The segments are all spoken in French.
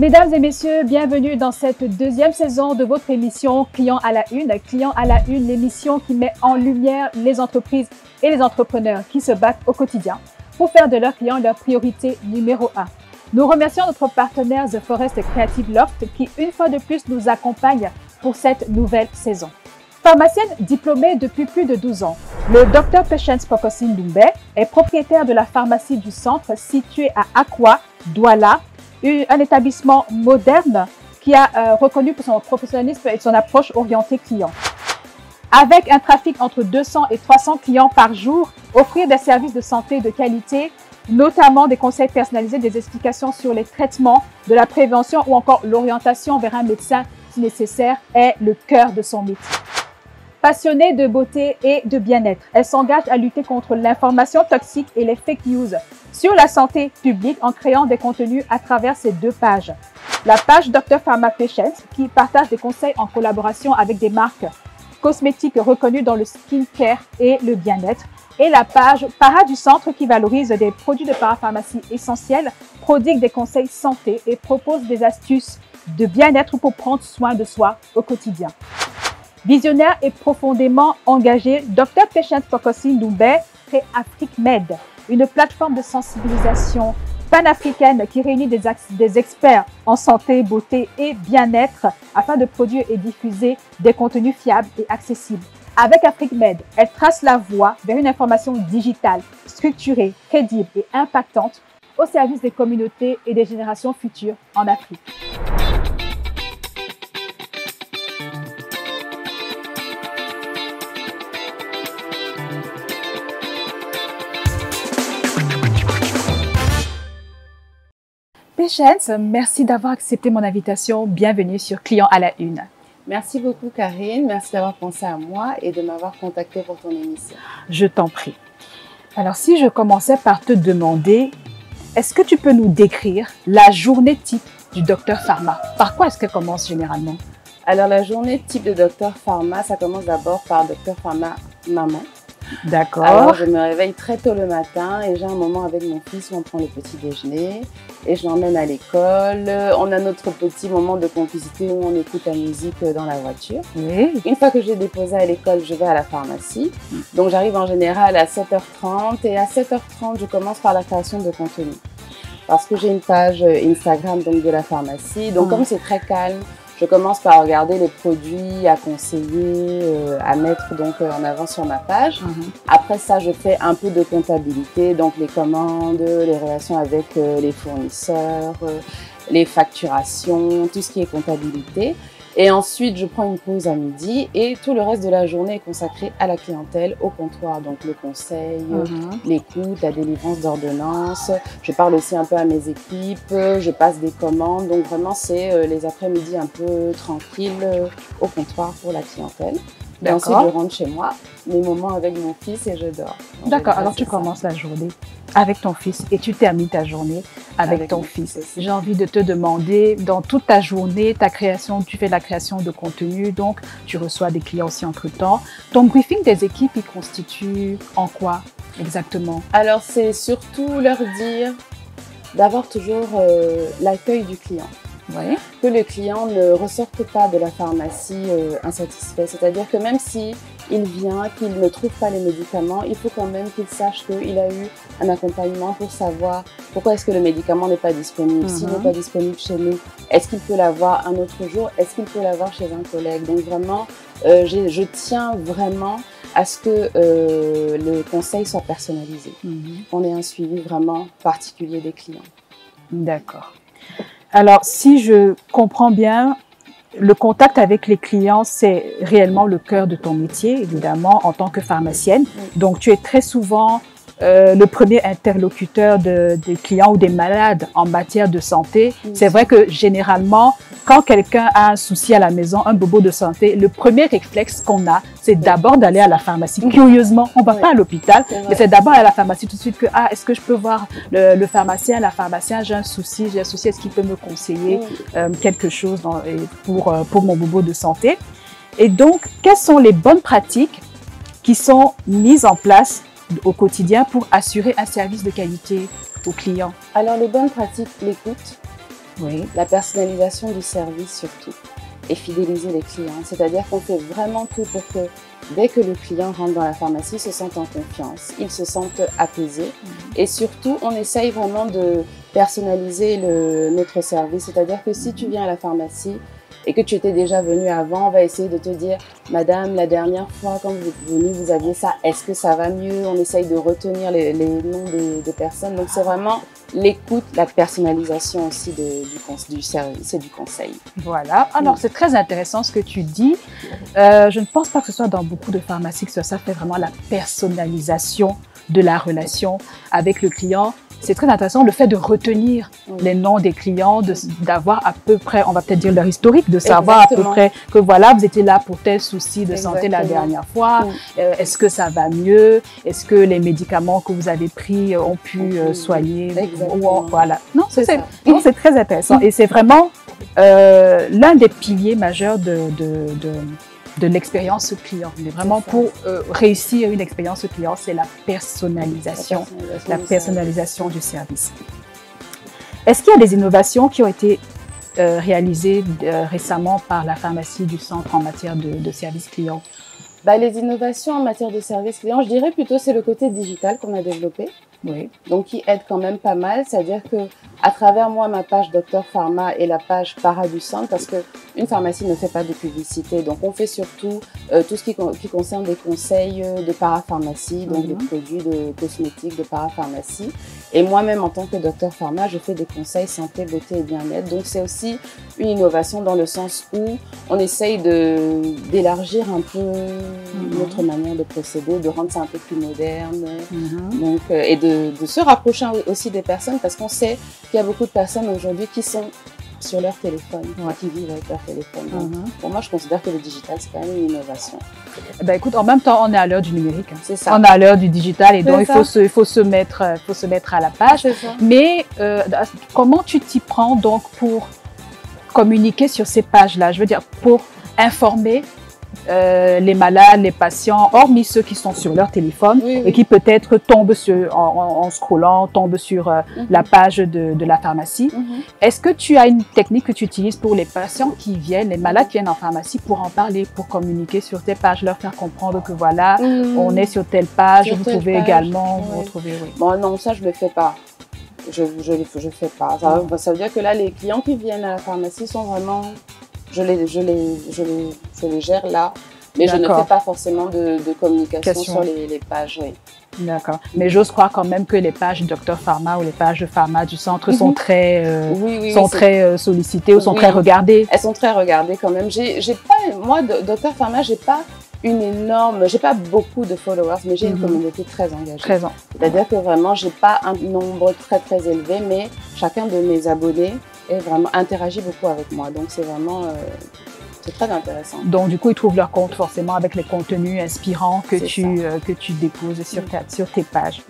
Mesdames et messieurs, bienvenue dans cette deuxième saison de votre émission Client à la Une. Client à la Une, l'émission qui met en lumière les entreprises et les entrepreneurs qui se battent au quotidien pour faire de leurs clients leur priorité numéro 1. Nous remercions notre partenaire The Forest Creative Loft qui, une fois de plus, nous accompagne pour cette nouvelle saison. Pharmacienne diplômée depuis plus de 12 ans, le Dr Patience Pokosi Ndoumbé est propriétaire de la pharmacie du centre située à Akwa, Douala, un établissement moderne qui a reconnu pour son professionnalisme et son approche orientée client. Avec un trafic entre 200 et 300 clients par jour, offrir des services de santé de qualité, notamment des conseils personnalisés, des explications sur les traitements, de la prévention ou encore l'orientation vers un médecin si nécessaire est le cœur de son métier. Passionnée de beauté et de bien-être, elle s'engage à lutter contre l'information toxique et les fake news sur la santé publique en créant des contenus à travers ces deux pages. La page Dr Pharma Patience qui partage des conseils en collaboration avec des marques cosmétiques reconnues dans le skincare et le bien-être. Et la page Para du Centre qui valorise des produits de parapharmacie essentiels, prodigue des conseils santé et propose des astuces de bien-être pour prendre soin de soi au quotidien. Visionnaire et profondément engagé, Dr Patience Pokosi Ndoumbé crée AfriqueMed, une plateforme de sensibilisation panafricaine qui réunit des experts en santé, beauté et bien-être afin de produire et diffuser des contenus fiables et accessibles. Avec AfriqueMed, elle trace la voie vers une information digitale, structurée, crédible et impactante au service des communautés et des générations futures en Afrique. Patience, merci d'avoir accepté mon invitation. Bienvenue sur Client à la Une. Merci beaucoup Karine, merci d'avoir pensé à moi et de m'avoir contacté pour ton émission. Je t'en prie. Alors si je commençais par te demander, est-ce que tu peux nous décrire la journée type du Dr Pharma? Par quoi est-ce qu'elle commence généralement? Alors la journée type de Dr Pharma, ça commence d'abord par Dr Pharma maman. D'accord. Alors je me réveille très tôt le matin et j'ai un moment avec mon fils où on prend le petit déjeuner et je l'emmène à l'école. On a notre petit moment de complicité où on écoute la musique dans la voiture. Oui. Une fois que j'ai déposé à l'école, je vais à la pharmacie. Donc j'arrive en général à 7h30 et à 7h30, je commence par la création de contenu. Parce que j'ai une page Instagram donc, de la pharmacie. Donc comme c'est très calme, je commence par regarder les produits à conseiller, à mettre donc en avant sur ma page. Après ça, je fais un peu de comptabilité, donc les commandes, les relations avec les fournisseurs, les facturations, tout ce qui est comptabilité. Et ensuite, je prends une pause à midi et tout le reste de la journée est consacré à la clientèle, au comptoir. Donc le conseil, l'écoute, la délivrance d'ordonnances. Je parle aussi un peu à mes équipes, je passe des commandes. Donc vraiment, c'est les après-midi un peu tranquilles au comptoir pour la clientèle. Et ensuite, je rentre chez moi, mes moments avec mon fils et je dors. D'accord, alors tu commences la journée avec ton fils et tu termines ta journée avec ton fils. J'ai envie de te demander, dans toute ta journée, tu fais la création de contenu, donc tu reçois des clients aussi entre-temps. Ton briefing des équipes, il constitue en quoi exactement? Alors, c'est surtout leur dire d'avoir toujours l'accueil du client. Oui. Que le client ne ressorte pas de la pharmacie insatisfait. C'est-à-dire que même si il vient, qu'il ne trouve pas les médicaments, il faut quand même qu'il sache qu'il a eu un accompagnement pour savoir pourquoi est-ce que le médicament n'est pas disponible. S'il n'est pas disponible chez nous, est-ce qu'il peut l'avoir un autre jour? Est-ce qu'il peut l'avoir chez un collègue? Donc vraiment, je tiens vraiment à ce que le conseil soit personnalisé. On ait un suivi vraiment particulier des clients. D'accord. Alors, si je comprends bien, le contact avec les clients, c'est réellement le cœur de ton métier, évidemment, en tant que pharmacienne. Donc, tu es très souvent le premier interlocuteur des clients ou des malades en matière de santé. C'est vrai que généralement, quand quelqu'un a un souci à la maison, un bobo de santé, le premier réflexe qu'on a, c'est d'abord d'aller à la pharmacie. Curieusement, on ne va pas à l'hôpital, mais c'est d'abord à la pharmacie tout de suite que « est-ce que je peux voir le pharmacien, la pharmacienne, j'ai un souci, est-ce qu'il peut me conseiller quelque chose pour mon bobo de santé ?» Et donc, quelles sont les bonnes pratiques qui sont mises en place au quotidien pour assurer un service de qualité aux clients? Alors, les bonnes pratiques, l'écoute. oui. La personnalisation du service surtout, et fidéliser les clients. C'est-à-dire qu'on fait vraiment tout pour que dès que le client rentre dans la pharmacie, il se sente en confiance, il se sente apaisé. Et surtout, on essaye vraiment de personnaliser notre service. C'est-à-dire que si tu viens à la pharmacie et que tu étais déjà venu avant, on va essayer de te dire « Madame, la dernière fois quand vous êtes venue, vous aviez ça, est-ce que ça va mieux ?» On essaye de retenir les noms des personnes. Donc, c'est vraiment l'écoute, la personnalisation aussi du service et du conseil. Voilà. Alors, c'est très intéressant ce que tu dis. Je ne pense pas que ce soit dans beaucoup de pharmacies que ça fait vraiment la personnalisation de la relation avec le client. C'est très intéressant le fait de retenir les noms des clients, d'avoir à peu près, on va peut-être dire leur historique, de savoir à peu près que voilà, vous étiez là pour tel souci de santé la dernière fois. Est-ce que ça va mieux? Est-ce que les médicaments que vous avez pris ont pu soigner? Voilà. Non, c'est très intéressant. Et c'est vraiment l'un des piliers majeurs de l'expérience client. Mais vraiment, pour réussir une expérience client, c'est la personnalisation du service. Est-ce qu'il y a des innovations qui ont été réalisées récemment par la pharmacie du centre en matière de service client? Les innovations en matière de service client, je dirais plutôt c'est le côté digital qu'on a développé. Oui. Donc, qui aide quand même pas mal. C'est-à-dire que à travers moi, ma page Docteur Pharma et la page Para du centre, parce que une pharmacie ne fait pas de publicité. Donc, on fait surtout tout ce qui concerne des conseils de parapharmacie, donc des produits de cosmétiques, de parapharmacie. Et moi-même, en tant que Docteur Pharma, je fais des conseils santé, beauté et bien-être. Donc, c'est aussi une innovation dans le sens où on essaye d'élargir un peu notre manière de procéder, de rendre ça un peu plus moderne. Donc, et de se rapprocher aussi des personnes, parce qu'on sait qu'il y a beaucoup de personnes aujourd'hui qui sont sur leur téléphone, qui vivent avec leur téléphone. Donc, pour moi, je considère que le digital, c'est quand même une innovation. Écoute, en même temps, on est à l'heure du numérique. C'est ça. On est à l'heure du digital et donc il faut se mettre à la page. Mais comment tu t'y prends donc pour communiquer sur ces pages-là? Je veux dire, pour informer les malades, les patients, hormis ceux qui sont sur leur téléphone et qui peut-être tombent en scrollant, tombent sur la page de la pharmacie. Est-ce que tu as une technique que tu utilises pour les patients qui viennent, les malades qui viennent en pharmacie, pour en parler, pour communiquer sur tes pages, leur faire comprendre que voilà, on est sur telle page, vous pouvez également vous retrouver. Bon, non, ça je le fais pas. Je fais pas. Ça veut dire que là, les clients qui viennent à la pharmacie sont vraiment... Je les gère là, mais je ne fais pas forcément de communication sur les pages. D'accord. Mais j'ose croire quand même que les pages Docteur Pharma ou les pages de pharma du centre sont très, très sollicitées ou sont très regardées. Elles sont très regardées quand même. Moi, Docteur Pharma, j'ai pas beaucoup de followers, mais j'ai une communauté très engagée. C'est-à-dire que vraiment, j'ai pas un nombre très très élevé, mais chacun de mes abonnés interagit beaucoup avec moi. Donc, c'est vraiment... c'est très intéressant. Donc, du coup, ils trouvent leur compte forcément avec les contenus inspirants que tu déposes sur tes pages.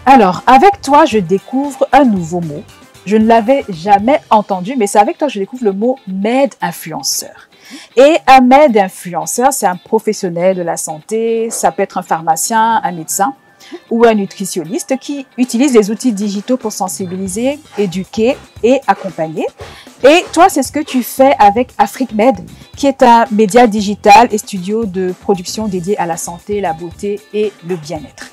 Alors, avec toi, je découvre un nouveau mot. Je ne l'avais jamais entendu, mais c'est avec toi que je découvre le mot med-influenceur. Et un med-influenceur, c'est un professionnel de la santé, ça peut être un pharmacien, un médecin ou un nutritionniste qui utilise les outils digitaux pour sensibiliser, éduquer et accompagner. Et toi, c'est ce que tu fais avec AfriqueMed, qui est un média digital et studio de production dédié à la santé, la beauté et le bien-être.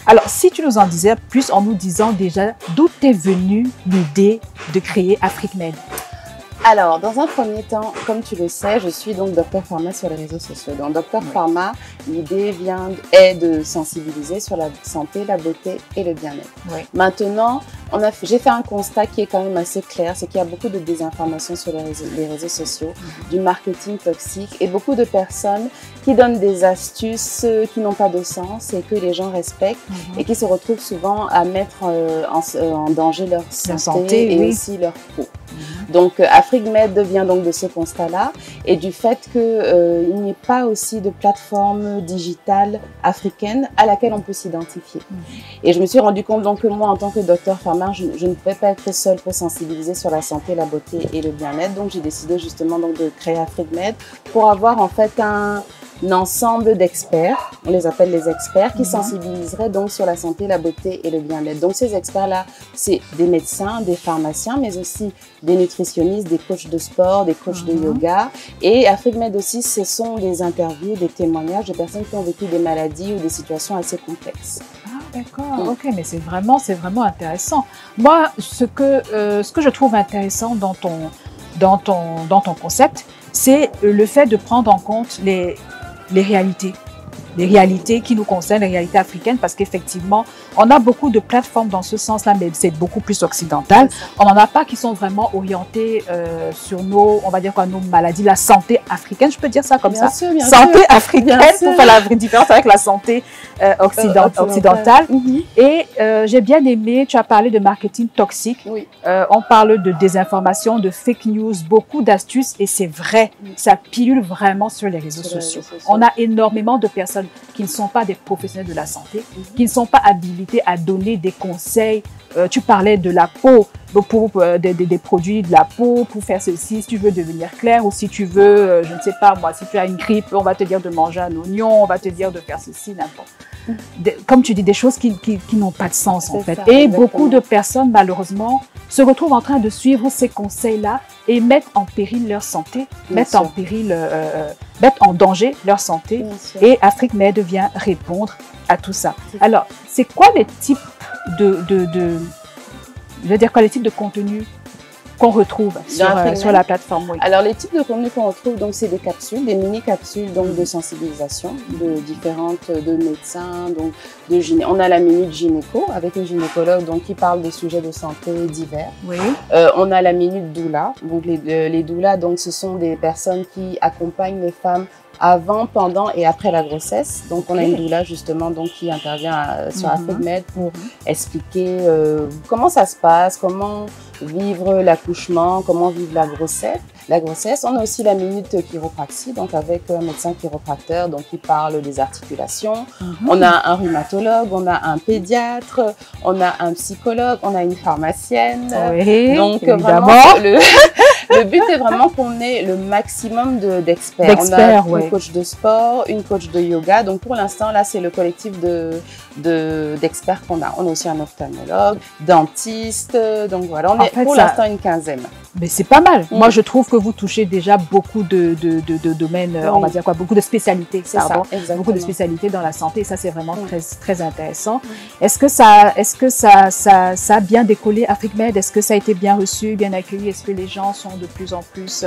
Alors, si tu nous en disais plus en nous disant déjà d'où t'es venue l'idée de créer AfriqueMed? Alors, dans un premier temps, comme tu le sais, je suis donc Docteur Pharma sur les réseaux sociaux. Dans Docteur Pharma, l'idée est de sensibiliser sur la santé, la beauté et le bien-être. Maintenant, j'ai fait un constat qui est quand même assez clair, c'est qu'il y a beaucoup de désinformation sur les réseaux sociaux, du marketing toxique et beaucoup de personnes qui donnent des astuces qui n'ont pas de sens et que les gens respectent et qui se retrouvent souvent à mettre en danger leur santé et aussi leur peau. Donc, AfriqueMed vient donc de ce constat-là et du fait qu'il n'y ait pas aussi de plateforme digitale africaine à laquelle on peut s'identifier. Et je me suis rendu compte donc que moi, en tant que Docteur Pharma, je ne pouvais pas être seule pour sensibiliser sur la santé, la beauté et le bien-être. Donc, j'ai décidé justement donc de créer AfriqueMed pour avoir en fait ensemble d'experts, on les appelle les experts, qui sensibiliseraient donc sur la santé, la beauté et le bien-être. Donc ces experts-là, c'est des médecins, des pharmaciens, mais aussi des nutritionnistes, des coachs de sport, des coachs de yoga. Et AfriqueMed aussi, ce sont des interviews, des témoignages de personnes qui ont vécu des maladies ou des situations assez complexes. Ah, d'accord, ok, mais c'est vraiment intéressant. Moi, ce que je trouve intéressant dans ton concept, c'est le fait de prendre en compte les réalités qui nous concernent, les réalités africaines, parce qu'effectivement, on a beaucoup de plateformes dans ce sens-là, mais c'est beaucoup plus occidental. On n'en a pas qui sont vraiment orientées sur on va dire quoi, nos maladies, la santé africaine, je peux dire ça comme bien ça, sûr, bien santé sûr. africaine, pour faire la vraie différence avec la santé occidentale. Et j'ai bien aimé, tu as parlé de marketing toxique. Oui. On parle de désinformation, de fake news, beaucoup d'astuces, et c'est vrai, ça pilule vraiment sur les réseaux sociaux. On a énormément de personnes qui ne sont pas des professionnels de la santé, qui ne sont pas habilités à donner des conseils. Tu parlais de la peau, pour des produits de la peau, pour faire ceci, si tu veux devenir clair, ou si tu veux, je ne sais pas moi, si tu as une grippe, on va te dire de manger un oignon, on va te dire de faire ceci, n'importe. Comme tu dis, des choses qui n'ont pas de sens en fait. Ça, et exactement. beaucoup de personnes, malheureusement, se retrouvent en train de suivre ces conseils-là et mettent en péril leur santé, mettent en danger leur santé. Et AfriqueMed vient répondre à tout ça. Alors, c'est quoi les types les types de contenus qu'on retrouve sur la plateforme? Oui. Alors, les types de contenus qu'on retrouve, donc, c'est des capsules, des mini-capsules donc, de sensibilisation de médecins, donc, on a la minute gynéco avec une gynécologue donc, qui parle des sujets de santé divers. Oui. On a la minute doula. Donc, les doulas, donc, ce sont des personnes qui accompagnent les femmes avant, pendant et après la grossesse. Donc, on a une doula justement donc, qui intervient sur AfriqueMed pour expliquer comment ça se passe, comment vivre l'accouchement, comment vivre la grossesse. On a aussi la minute chiropraxie, donc avec un médecin chiropracteur donc, qui parle des articulations. On a un rhumatologue, on a un pédiatre, on a un psychologue, on a une pharmacienne. Oui, donc, évidemment. Vraiment, le but est vraiment qu'on ait le maximum d'experts. On a une coach de sport, une coach de yoga. Donc, pour l'instant, là, c'est le collectif d'experts qu'on a. On a aussi un ophtalmologue, dentiste. Donc, voilà, on est pour l'instant une quinzaine. Mais c'est pas mal. Moi, je trouve que vous touchez déjà beaucoup de domaines, on va dire quoi, beaucoup de spécialités. C'est ça, beaucoup de spécialités dans la santé. Et ça, c'est vraiment très, très intéressant. Est-ce que ça a bien décollé, AfriqueMed? Est-ce que ça a été bien reçu, bien accueilli? Est-ce que les gens sont de plus en plus,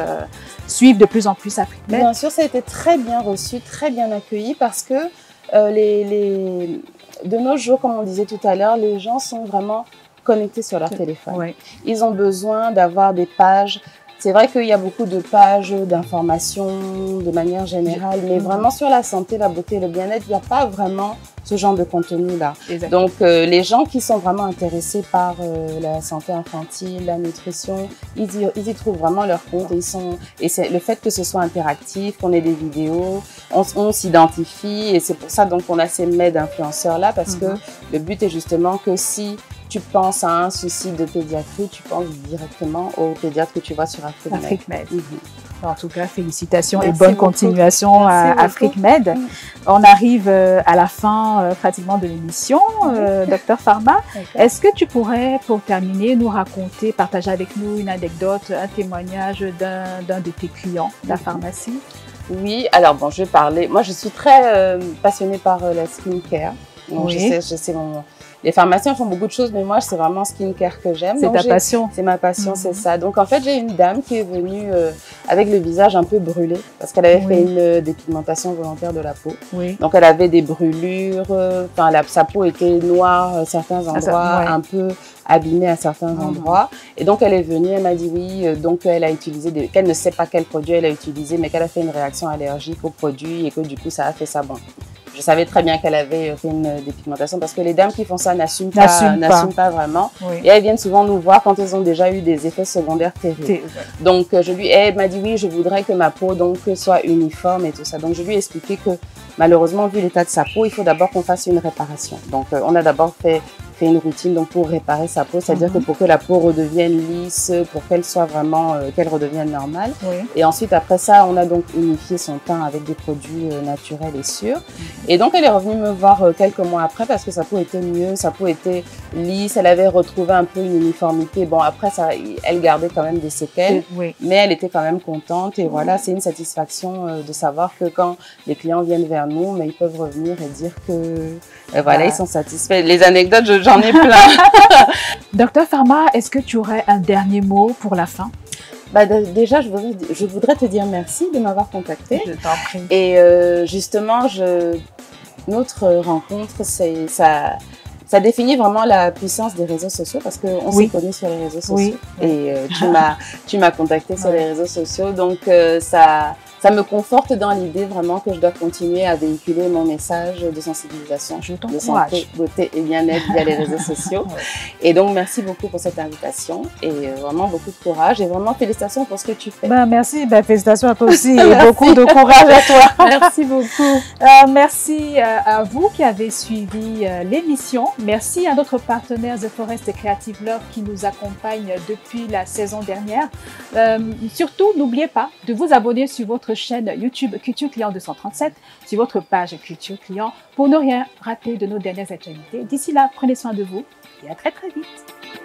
suivent de plus en plus AfriqueMed? Bien sûr, ça a été très bien reçu, très bien accueilli parce que de nos jours, comme on disait tout à l'heure, les gens sont vraiment connectés sur leur téléphone. Oui. Ils ont besoin d'avoir des pages. C'est vrai qu'il y a beaucoup de pages d'informations de manière générale, mais vraiment sur la santé, la beauté et le bien-être, il n'y a pas vraiment ce genre de contenu-là. Donc, les gens qui sont vraiment intéressés par la santé infantile, la nutrition, ils y trouvent vraiment leur compte. Et c'est le fait que ce soit interactif, qu'on ait des vidéos, on s'identifie. Et c'est pour ça donc, qu'on a ces MED influenceurs-là, parce que le but est justement que si tu penses à un souci de pédiatrie, tu penses directement au pédiatre que tu vois sur AfriqueMed. En tout cas, félicitations et bonne continuation à AfriqueMed. On arrive à la fin pratiquement de l'émission, Dr Pharma. Est-ce que tu pourrais, pour terminer, nous raconter, partager avec nous une anecdote, un témoignage d'un de tes clients de la pharmacie? Oui, alors bon, je vais parler. Moi, je suis très passionnée par la skincare. Donc, je sais les pharmaciens font beaucoup de choses, mais moi, c'est vraiment skincare que j'aime. C'est ta passion. C'est ma passion, c'est ça. Donc, en fait, j'ai une dame qui est venue avec le visage un peu brûlé parce qu'elle avait fait une dépigmentation volontaire de la peau. Donc, elle avait des brûlures. Sa peau était noire à certains endroits, un peu abîmée à certains endroits. Et donc, elle est venue, elle m'a dit oui. Donc, elle a utilisé qu'elle ne sait pas quel produit elle a utilisé, mais qu'elle a fait une réaction allergique au produit et que du coup, ça a fait ça. Bon. Je savais très bien qu'elle avait fait une dépigmentation parce que les dames qui font ça n'assument pas vraiment. Et elles viennent souvent nous voir quand elles ont déjà eu des effets secondaires terribles. Donc, elle m'a dit oui, je voudrais que ma peau donc, soit uniforme et tout ça. Donc, je lui ai expliqué que malheureusement, vu l'état de sa peau, il faut d'abord qu'on fasse une réparation. Donc, on a d'abord fait fait une routine donc pour réparer sa peau, c'est-à-dire que pour que la peau redevienne lisse, pour qu'elle soit vraiment, qu'elle redevienne normale. Oui. Et ensuite, après ça, on a donc unifié son teint avec des produits naturels et sûrs. Et donc, elle est revenue me voir quelques mois après parce que sa peau était mieux, sa peau était lisse, elle avait retrouvé un peu une uniformité. Bon, après, ça, elle gardait quand même des séquelles, Oui. mais elle était quand même contente. Et voilà, c'est une satisfaction de savoir que quand les clients viennent vers nous, mais ils peuvent revenir et dire que voilà, ils sont satisfaits. Les anecdotes, j'en ai plein. Docteur Pharma, est-ce que tu aurais un dernier mot pour la fin? Bah, déjà, je voudrais te dire merci de m'avoir contacté. Je t'en prie. Et justement, notre rencontre, ça définit vraiment la puissance des réseaux sociaux parce qu'on s'est connus sur les réseaux sociaux. Oui. Et tu m'as contacté sur les réseaux sociaux. Donc, ça me conforte dans l'idée vraiment que je dois continuer à véhiculer mon message de sensibilisation, de santé, beauté et bien-être via les réseaux sociaux. Et donc, merci beaucoup pour cette invitation et vraiment beaucoup de courage et vraiment félicitations pour ce que tu fais. Ben, merci, félicitations à toi aussi et beaucoup de courage à toi. Merci beaucoup. Merci à vous qui avez suivi l'émission. Merci à notre partenaire The Forest Creative Love qui nous accompagne depuis la saison dernière. Surtout, n'oubliez pas de vous abonner sur votre chaîne YouTube Culture Client 237, sur votre page Culture Client pour ne rien rater de nos dernières actualités. D'ici là, prenez soin de vous et à très très vite.